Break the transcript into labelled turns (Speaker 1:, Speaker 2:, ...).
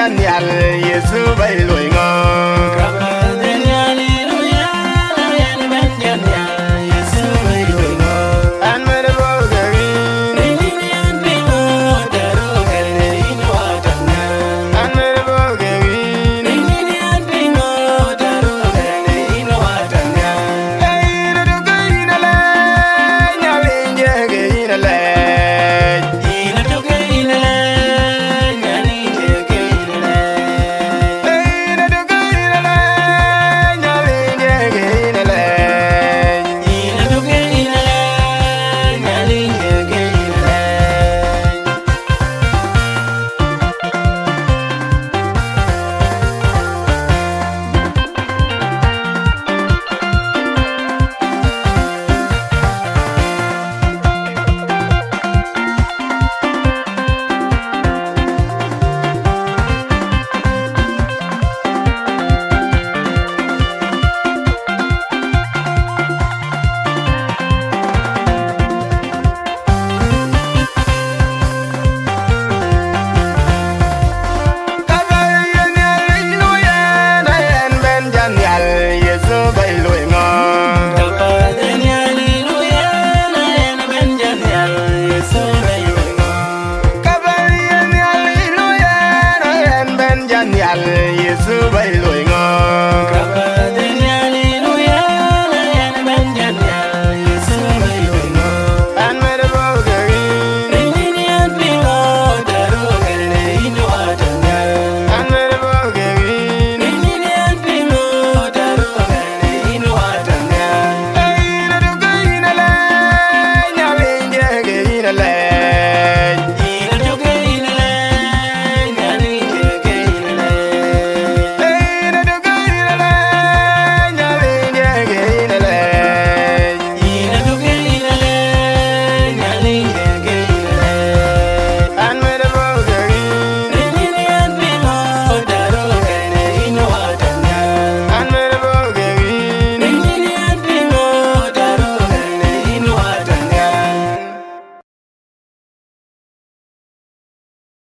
Speaker 1: nyal Yesu bai loi ngo kaba ben hallelujah yen ben nyal Yesu bai loi ngo an mer bo gari ni ni an bi mo daru gari ni wa tanga an mer bo gari ni ni an bi mo daru gari ni wa tanga ai na do gari na la nyali nge gari na la ina do gari na la nyali nge gari na la ai na do gari na la nyali nge gari na la ina do gari na la nyali nge gari na la Yesu